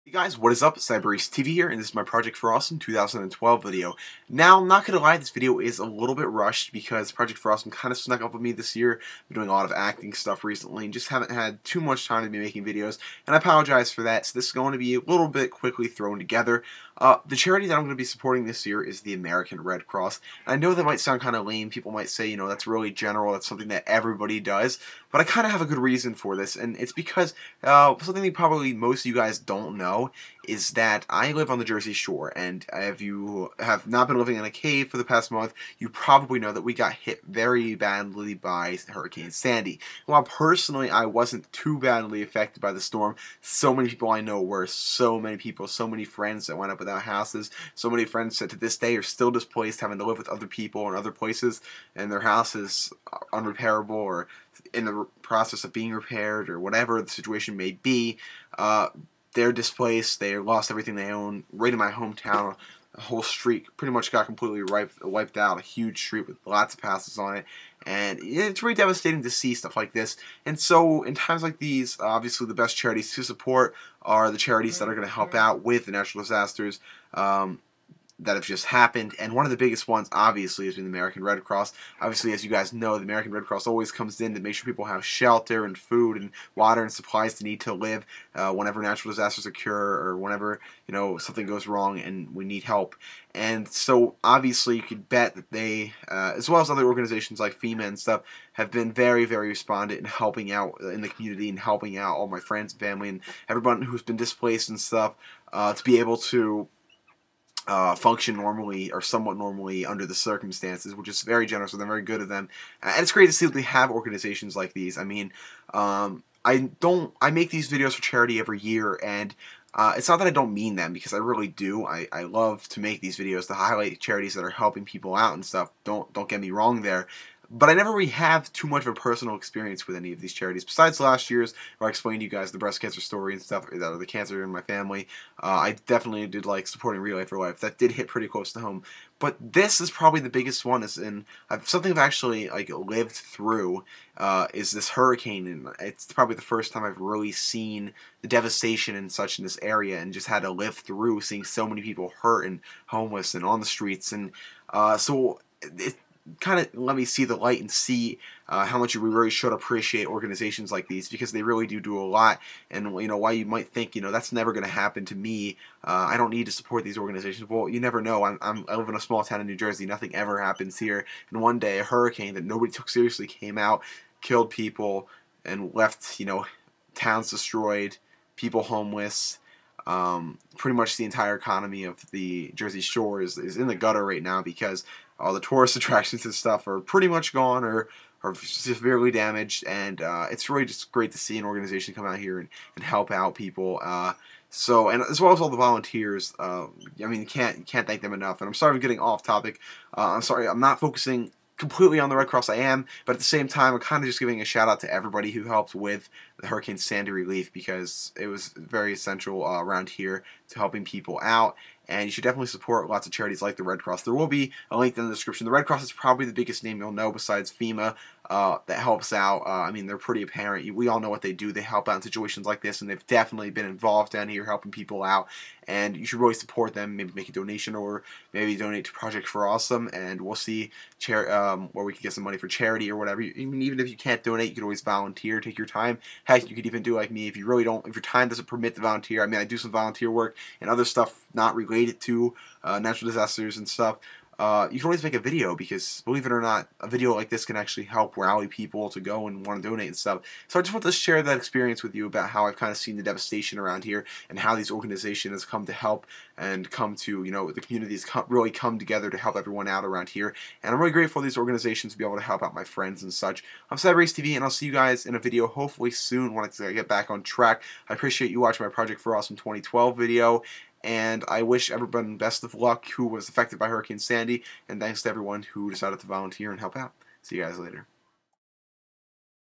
Hey guys, what is up? Cyber TV here, and this is my Project for Awesome 2012 video. Now, I'm not gonna lie, this video is a little bit rushed because Project for Awesome kind of snuck up on me this year. I've been doing a lot of acting stuff recently and just haven't had too much time to be making videos, and I apologize for that. So this is going to be a little bit quickly thrown together. The charity that I'm going to be supporting this year is the American Red Cross. I know that might sound kind of lame. People might say, that's really general. That's something that everybody does. But I kind of have a good reason for this, and it's because something that probably most of you guys don't know is that I live on the Jersey Shore, and if you have not been living in a cave for the past month, you probably know that we got hit very badly by Hurricane Sandy. While personally I wasn't too badly affected by the storm, so many people I know were. So many people, so many friends that went up without houses, so many friends that to this day are still displaced, having to live with other people in other places, and their houses are unrepairable or in the process of being repaired or whatever the situation may be. They're displaced. They lost everything they own. Right in my hometown, the whole street pretty much got completely wiped out. A huge street with lots of houses on it, and it's really devastating to see stuff like this. And so, in times like these, obviously the best charities to support are the charities that are going to help out with the natural disasters that have just happened, and one of the biggest ones obviously has been the American Red Cross. Obviously, as you guys know, the American Red Cross always comes in to make sure people have shelter and food and water and supplies they need to live whenever natural disasters occur or whenever something goes wrong and we need help. And so obviously you could bet that they, as well as other organizations like FEMA and stuff, have been very, very respondent in helping out in the community and helping out all my friends and family and everyone who's been displaced and stuff to be able to function normally or somewhat normally under the circumstances, which is very generous of them, very good of them. And it's great to see that they have organizations like these. I mean, I make these videos for charity every year, and it's not that I don't mean them, because I really do. I love to make these videos to highlight charities that are helping people out and stuff. Don't get me wrong there. But I never really have too much of a personal experience with any of these charities. Besides last year's, where I explained to you guys the breast cancer story and stuff, the cancer in my family, I definitely did like supporting Real Life for Life. That did hit pretty close to home. But this is probably the biggest one. Something I've actually lived through is this hurricane, and it's probably the first time I've really seen the devastation and such in this area, and just had to live through seeing so many people hurt and homeless and on the streets, and so it kind of let me see the light and see how much we really should appreciate organizations like these, because they really do a lot. And why you might think that's never going to happen to me, I don't need to support these organizations. Well, you never know. I live in a small town in New Jersey. Nothing ever happens here, and one day a hurricane that nobody took seriously came out, killed people, and left towns destroyed, people homeless. Pretty much the entire economy of the Jersey Shore is in the gutter right now, because all the tourist attractions and stuff are pretty much gone or severely damaged, and it's really just great to see an organization come out here and help out people. And as well as all the volunteers, I mean, you can't thank them enough. And I'm sorry I'm getting off topic. I'm sorry I'm not focusing completely on the Red Cross. I am, but at the same time, I'm kind of just giving a shout out to everybody who helped with the Hurricane Sandy relief, because it was very essential around here to helping people out. And you should definitely support lots of charities like the Red Cross. There will be a link in the description. The Red Cross is probably the biggest name you'll know besides FEMA that helps out. I mean, they're pretty apparent. We all know what they do. They help out in situations like this, and they've definitely been involved down here helping people out. And you should really support them. Maybe make a donation, or maybe donate to Project for Awesome, and we'll see where we can get some money for charity or whatever. Even if you can't donate, you can always volunteer. Take your time. Heck, you could even do like me if you really don't. If your time doesn't permit to volunteer. I mean, I do some volunteer work and other stuff not related to natural disasters and stuff. You can always make a video, because believe it or not, a video like this can actually help rally people to go and want to donate and stuff. So I just want to share that experience with you about how I've kind of seen the devastation around here, and how these organizations come to help and come to, the communities really come together to help everyone out around here. And I'm really grateful for these organizations to be able to help out my friends and such. I'm Cyber TV, and I'll see you guys in a video hopefully soon when I get back on track. I appreciate you watching my Project for Awesome 2012 video. And I wish everyone best of luck who was affected by Hurricane Sandy, and thanks to everyone who decided to volunteer and help out. See you guys later.